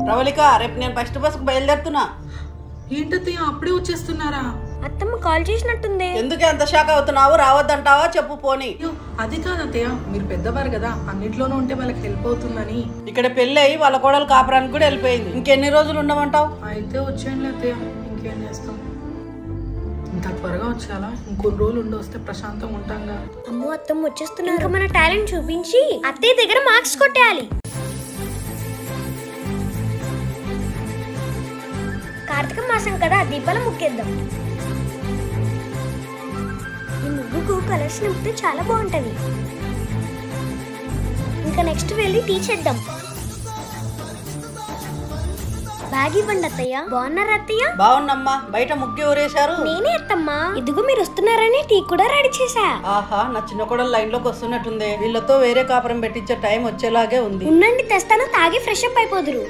రవళిక, రేపు నేను ఫస్ట్ బస్కు బయలుదేరుతున్నా. ఏంటత్తయ్య అప్పుడే వచ్చేస్తున్నారా? అత్తమ్మ కాల్ చేసినట్టుంది. ఎందుకు అంత షాక్ అవుతున్నావు? రావద్దంటావా? చెప్పు పోనీ. అది కాదు అత్తయ్య, మీరు పెద్దవారు కదా, అన్నిట్లోనూ ఉంటే వాళ్ళకి హెల్ప్ అవుతుందని. ఇక్కడ పెళ్ళి అయ్యి వాళ్ళ కోడలు కాపురానికి కూడా వెళ్ళిపోయింది. ఇంకెన్ని రోజులు ఉండమంటావు? అయితే వచ్చేయండి అత్తయ్య, ఇంకేం చేస్తాం. ఇంత త్వరగా వచ్చేయాలా? ఇంకొన్ని రోజులు ఉండి వస్తే ప్రశాంతంగా ఉంటాంగా. అమ్మో, అత్తమ్మ వచ్చేస్తున్నారు. మన టాలెంట్ చూపించి అత్తయ్య దగ్గర మార్క్స్ కొట్టేయాలి. కార్తీక మాసం కదా, దీపాలు ముక్కేద్దాం. ఈ ముగ్గుకు కలర్స్ నింపితే చాలా బాగుంటది. ఇంకా నెక్స్ట్ వెళ్ళి టీ చేద్దాం. బ్యాగ్ ఇవ్వండి అత్తయ్య. బాగున్నారా అత్తయ్య? బాగున్నమ్మా. బయట ముగ్గు ఊరేశారు. నేనే అత్తమ్మా. ఇదిగో మీరు వస్తున్నారని టీ కూడా రెడీ చేశా. ఆహా, నా చిన్న కోడలు లైన్ లోకి వస్తున్నట్టుంది. వీళ్ళతో వేరే కాపురం పెట్టించే టైం వచ్చేలాగే ఉంది. ఉండండి, తెస్తాను. తాగి ఫ్రెష్ అప్ అయిపోదురు.